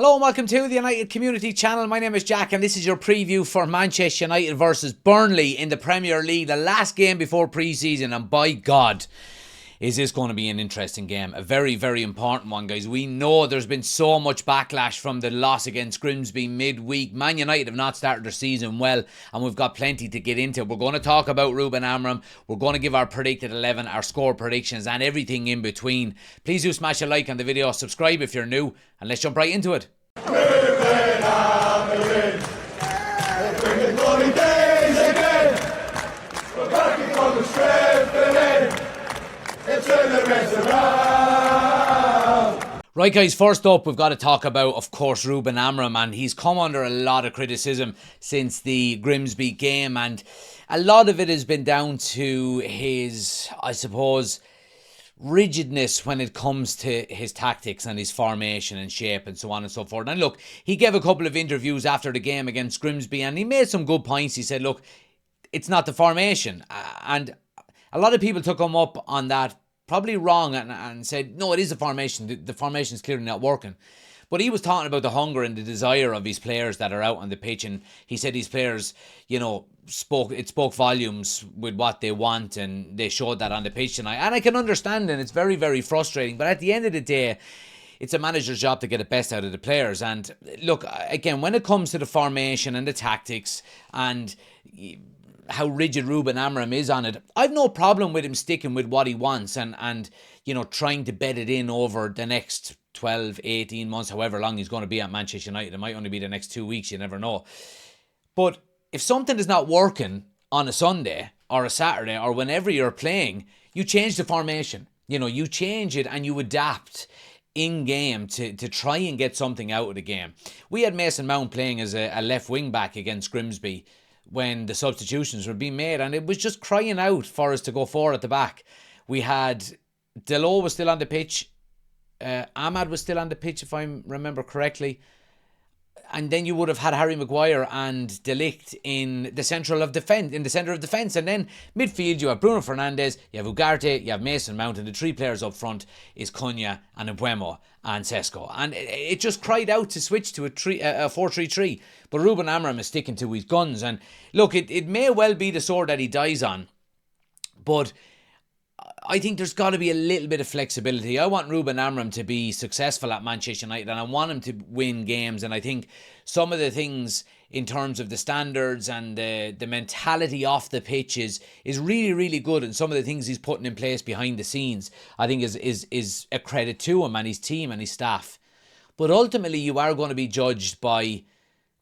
Hello and welcome to the United Community Channel. My name is Jack and this is your preview for Manchester United versus Burnley in the Premier League, the last game before pre-season, and by God, is this going to be an interesting game. A very, very important one, guys. We know there's been so much backlash from the loss against Grimsby midweek. Man United have not started their season well, and we've got plenty to get into. We're going to talk about Ruben Amorim. We're going to give our predicted 11, our score predictions, and everything in between. Please do smash a like on the video, subscribe if you're new, and let's jump right into it. Ruben Amorim, bring the glory days again. We're working for the strength within. It's in the rest around. Right, guys, first up, we've got to talk about, of course, Ruben Amorim, and he's come under a lot of criticism since the Grimsby game, and a lot of it has been down to his, I suppose, rigidness when it comes to his tactics and his formation and shape and so on and so forth. And look, he gave a couple of interviews after the game against Grimsby and he made some good points. He said, look, it's not the formation. And a lot of people took him up on that, probably wrong, and said, no, it is the formation. The formation is clearly not working. But he was talking about the hunger and the desire of his players that are out on the pitch, and he said these players, spoke volumes with what they want, and they showed that on the pitch tonight. And I can understand, and it's very, very frustrating. But at the end of the day, it's a manager's job to get the best out of the players. And look, again, when it comes to the formation and the tactics and how rigid Ruben Amorim is on it, I've no problem with him sticking with what he wants and trying to bed it in over the next 12, 18 months, however long he's going to be at Manchester United. It might only be the next 2 weeks, you never know. But if something is not working on a Sunday or a Saturday or whenever you're playing, you change the formation. You change it and you adapt in game to try and get something out of the game. We had Mason Mount playing as a left wing back against Grimsby when the substitutions were being made, and it was just crying out for us to go forward at the back. We had Delo was still on the pitch. Ahmad was still on the pitch, if I remember correctly. And then you would have had Harry Maguire and De Ligt in the centre of defence. And then midfield, you have Bruno Fernandes, you have Ugarte, you have Mason Mount, and the three players up front is Cunha and Mbeumo and Sesko. And it just cried out to switch to a 4-3-3. But Ruben Amorim is sticking to his guns. And look, it may well be the sword that he dies on, but I think there's got to be a little bit of flexibility. I want Ruben Amorim to be successful at Manchester United, and I want him to win games. And I think some of the things in terms of the standards and the mentality off the pitch is really, really good. And some of the things he's putting in place behind the scenes, I think is a credit to him and his team and his staff. But ultimately, you are going to be judged by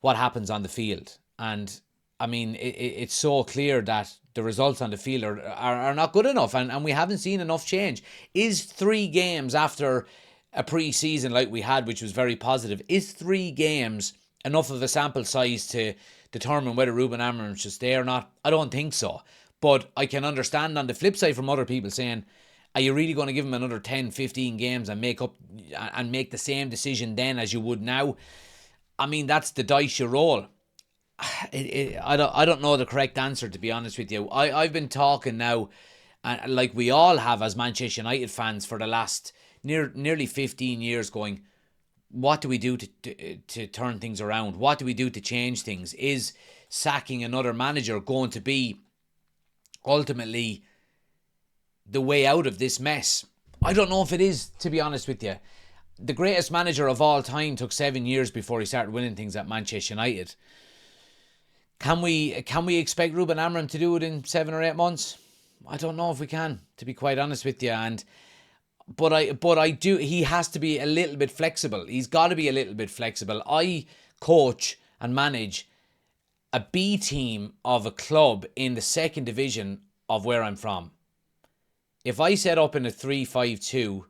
what happens on the field. And I mean, it's so clear that the results on the field are not good enough, and we haven't seen enough change. Is 3 games after a pre-season like we had, which was very positive, is 3 games enough of a sample size to determine whether Ruben Amorim should stay or not? I don't think so. But I can understand on the flip side from other people saying, are you really going to give him another 10, 15 games and make the same decision then as you would now? I mean, that's the dice you roll. I don't know the correct answer, to be honest with you. I've been talking now, like we all have as Manchester United fans for the last nearly 15 years, going, what do we do to turn things around? What do we do to change things? Is sacking another manager going to be ultimately the way out of this mess? I don't know if it is, to be honest with you. The greatest manager of all time took 7 years before he started winning things at Manchester United. Can we expect Ruben Amorim to do it in 7 or 8 months? I don't know if we can, to be quite honest with you. But I do. He has to be a little bit flexible. He's got to be a little bit flexible. I coach and manage a B team of a club in the second division of where I'm from. If I set up in a 3-5-2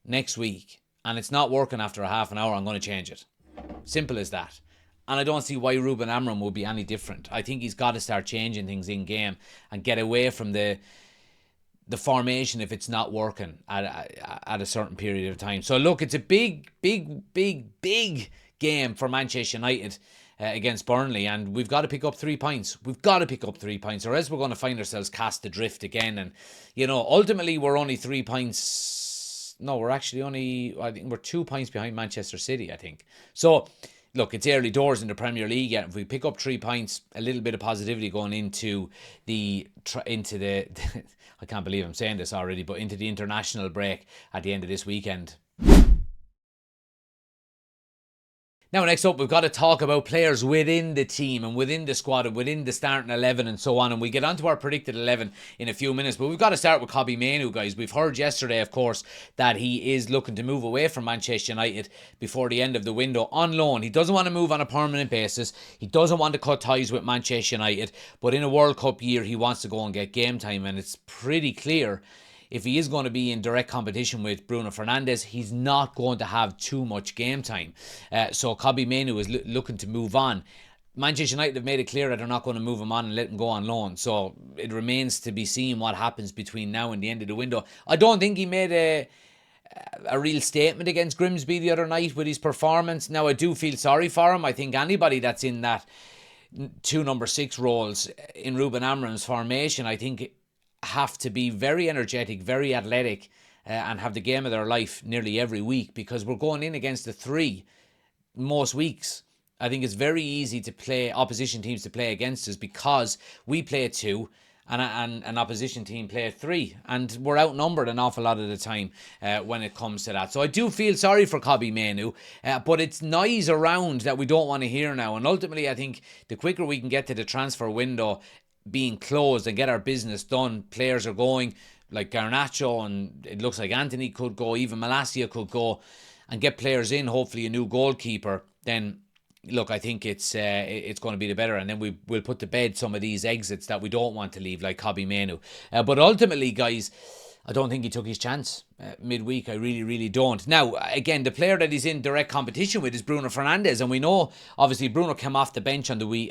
next week and it's not working after a half an hour, I'm going to change it. Simple as that. And I don't see why Ruben Amorim will be any different. I think he's got to start changing things in game and get away from the formation if it's not working at a certain period of time. So look, it's a big game for Manchester United against Burnley, and we've got to pick up 3 points. We've got to pick up 3 points, or else we're going to find ourselves cast adrift again. And ultimately we're only 3 points No, we're actually only, I think we're 2 points behind Manchester City, I think. So, look, it's early doors in the Premier League yet. If we pick up 3 points, a little bit of positivity going into the I can't believe I'm saying this already, but into the international break at the end of this weekend. Now, next up, we've got to talk about players within the team and within the squad and within the starting 11 and so on. And we get onto our predicted 11 in a few minutes. But we've got to start with Kobbie Mainoo, guys. We've heard yesterday, of course, that he is looking to move away from Manchester United before the end of the window on loan. He doesn't want to move on a permanent basis. He doesn't want to cut ties with Manchester United. But in a World Cup year, he wants to go and get game time. And it's pretty clear, if he is going to be in direct competition with Bruno Fernandes, he's not going to have too much game time. So Kobbie Mainoo is looking to move on. Manchester United have made it clear that they're not going to move him on and let him go on loan. So it remains to be seen what happens between now and the end of the window. I don't think he made a real statement against Grimsby the other night with his performance. Now, I do feel sorry for him. I think anybody that's in that 2 number 6 roles in Ruben Amorim's formation, I think have to be very energetic, very athletic, and have the game of their life nearly every week, because we're going in against the 3 most weeks. I think it's very easy to play opposition teams to play against us because we play at 2 and an opposition team play at 3, and we're outnumbered an awful lot of the time when it comes to that. So I do feel sorry for Kobbie Mainoo, but it's noise around that we don't want to hear now. And ultimately, I think the quicker we can get to the transfer window being closed and get our business done, players are going like Garnacho, and it looks like Anthony could go, even Malacia could go, and get players in, hopefully a new goalkeeper, then look, I think it's going to be the better, and then we'll put to bed some of these exits that we don't want to leave, like Kobbie Mainoo. But ultimately, guys, I don't think he took his chance midweek. I really, really don't. Now, again, the player that he's in direct competition with is Bruno Fernandes, and we know, obviously, Bruno came off the bench on the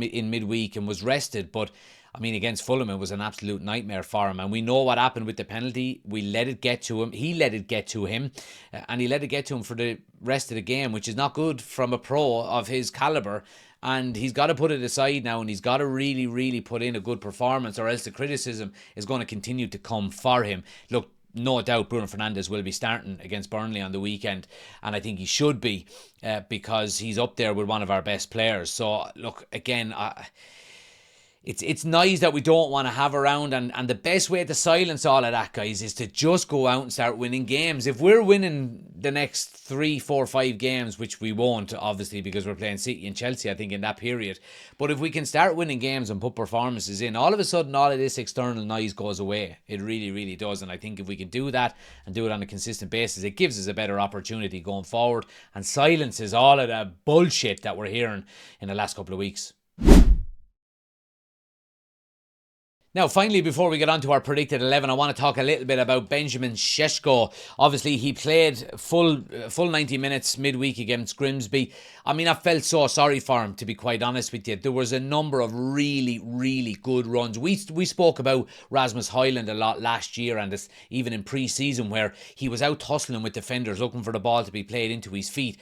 in midweek and was rested, but I mean, against Fulham, it was an absolute nightmare for him. And we know what happened with the penalty. We let it get to him. He let it get to him. And he let it get to him for the rest of the game, which is not good from a pro of his calibre. And he's got to put it aside now, and he's got to really, really put in a good performance, or else the criticism is going to continue to come for him. Look, no doubt Bruno Fernandes will be starting against Burnley on the weekend, and I think he should be because he's up there with one of our best players. So, look, again, It's noise that we don't want to have around, and the best way to silence all of that, guys, is to just go out and start winning games. If we're winning the next 3, 4, 5 games, which we won't, obviously, because we're playing City and Chelsea, I think, in that period, but if we can start winning games and put performances in, all of a sudden all of this external noise goes away. It really, really does, and I think if we can do that and do it on a consistent basis, it gives us a better opportunity going forward and silences all of that bullshit that we're hearing in the last couple of weeks. Now, finally, before we get on to our predicted 11, I want to talk a little bit about Benjamin Sesko. Obviously, he played full 90 minutes midweek against Grimsby. I mean, I felt so sorry for him, to be quite honest with you. There was a number of really, really good runs. We spoke about Rasmus Højlund a lot last year, and this, even in pre-season, where he was out tussling with defenders, looking for the ball to be played into his feet.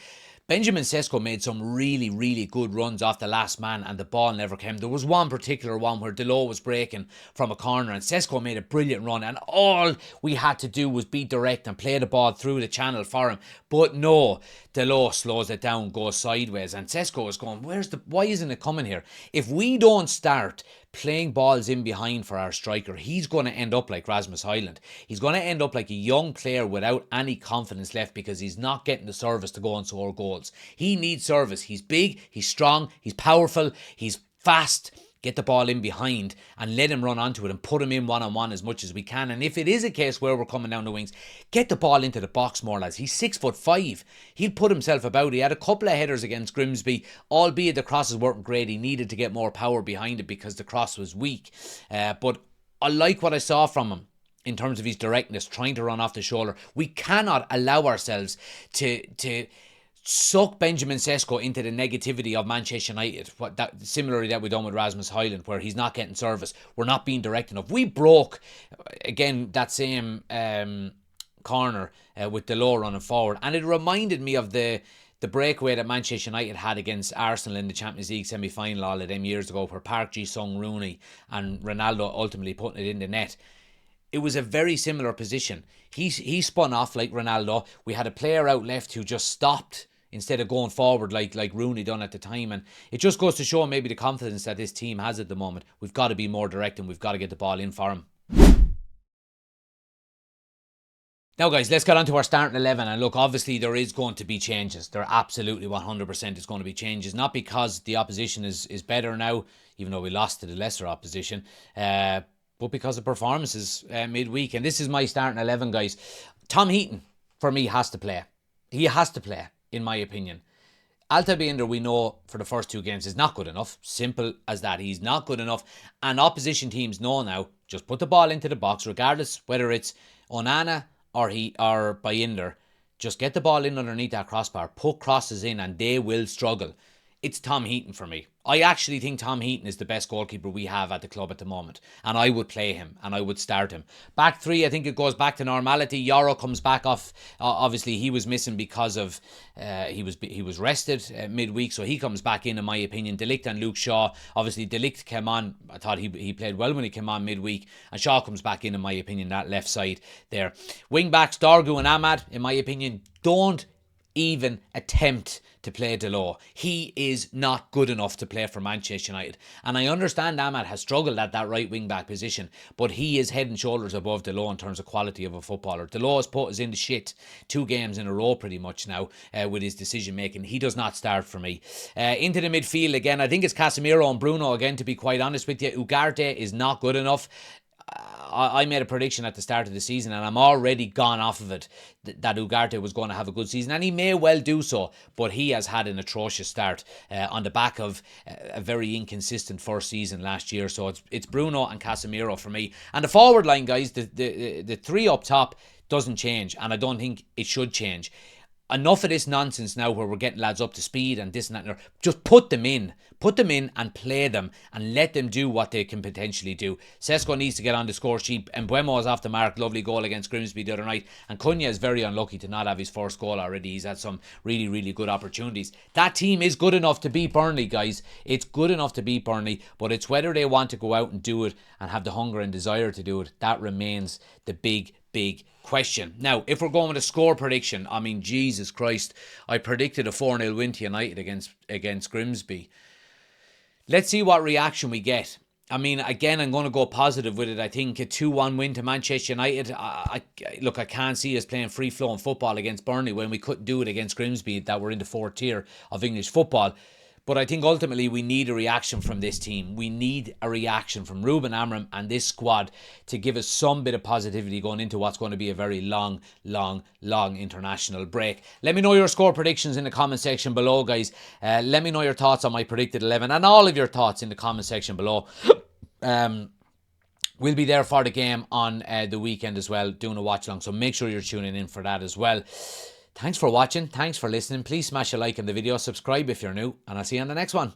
Benjamin Sesko made some really, really good runs off the last man, and the ball never came. There was one particular one where Delors was breaking from a corner, and Sesko made a brilliant run, and all we had to do was be direct and play the ball through the channel for him. But no, Delors slows it down, goes sideways, and Sesko is going, why isn't it coming here? If we don't start playing balls in behind for our striker, he's going to end up like Rasmus Højlund. He's going to end up like a young player without any confidence left, because he's not getting the service to go and score goals. He needs service. He's big, he's strong, he's powerful, he's fast. Get the ball in behind and let him run onto it and put him in one-on-one as much as we can. And if it is a case where we're coming down the wings, get the ball into the box more, lads. He's 6'5". He'll put himself about. He had a couple of headers against Grimsby, albeit the crosses weren't great. He needed to get more power behind it because the cross was weak. But I like what I saw from him in terms of his directness, trying to run off the shoulder. We cannot allow ourselves to suck Benjamin Sesko into the negativity of Manchester United, similarly that we've done with Rasmus Højlund, where he's not getting service, we're not being direct enough. We broke again that same corner with Delors running forward, and it reminded me of the breakaway that Manchester United had against Arsenal in the Champions League semi-final all of them years ago, where Park Ji-sung, Rooney and Ronaldo ultimately putting it in the net. it was a very similar position. He spun off like Ronaldo. We had a player out left who just stopped instead of going forward like Rooney done at the time. And it just goes to show maybe the confidence that this team has at the moment. We've got to be more direct and we've got to get the ball in for him. Now, guys, let's get on to our starting 11. And look, obviously, there is going to be changes. There absolutely 100% is going to be changes. Not because the opposition is better now, even though we lost to the lesser opposition, but because of performances midweek. And this is my starting 11, guys. Tom Heaton, for me, has to play. He has to play, in my opinion. Altabinder, we know for the first 2 games, is not good enough. Simple as that. He's not good enough. And opposition teams know now, just put the ball into the box, regardless whether it's Onana or Binder. Just get the ball in underneath that crossbar, put crosses in, and they will struggle. It's Tom Heaton for me. I actually think Tom Heaton is the best goalkeeper we have at the club at the moment. And I would play him and I would start him. Back 3, I think it goes back to normality. Yoro comes back off. Obviously, he was missing because of he was rested midweek. So he comes back in my opinion. De Ligt and Luke Shaw. Obviously, De Ligt came on. I thought he played well when he came on midweek. And Shaw comes back in my opinion, that left side there. Wing backs, Dorgu and Ahmad, in my opinion, don't even attempt to play Delors. He is not good enough to play for Manchester United. And I understand Ahmad has struggled at that right wing back position, but he is head and shoulders above Delors in terms of quality of a footballer. Delors has put us in the shit 2 games in a row pretty much now with his decision making. He does not start for me. Into the midfield again, I think it's Casemiro and Bruno again, to be quite honest with you. Ugarte is not good enough. I made a prediction at the start of the season and I'm already gone off of it that Ugarte was going to have a good season, and he may well do so, but he has had an atrocious start on the back of a very inconsistent first season last year. So it's Bruno and Casemiro for me. And the forward line, guys, the 3 up top doesn't change, and I don't think it should change. Enough of this nonsense now where we're getting lads up to speed and this and that. Just put them in and play them and let them do what they can potentially do. Sesko needs to get on the score sheet. And Mbeumo is off the mark. Lovely goal against Grimsby the other night. And Cunha is very unlucky to not have his first goal already. He's had some really, really good opportunities. That team is good enough to beat Burnley, guys. It's good enough to beat Burnley, but it's whether they want to go out and do it and have the hunger and desire to do it. That remains the big question. Now, if we're going with a score prediction, I mean, Jesus Christ, I predicted a 4-0 win to United against Grimsby. Let's see what reaction we get. I mean, again, I'm going to go positive with it. I think a 2-1 win to Manchester United. I can't see us playing free-flowing football against Burnley when we couldn't do it against Grimsby, that were in the 4th tier of English football. But I think ultimately we need a reaction from this team. We need a reaction from Ruben Amorim and this squad to give us some bit of positivity going into what's going to be a very long international break. Let me know your score predictions in the comment section below, guys. Let me know your thoughts on my predicted 11 and all of your thoughts in the comment section below. We'll be there for the game on the weekend as well, doing a watch along. So make sure you're tuning in for that as well. Thanks for watching. Thanks for listening. Please smash a like on the video. Subscribe if you're new. And I'll see you on the next one.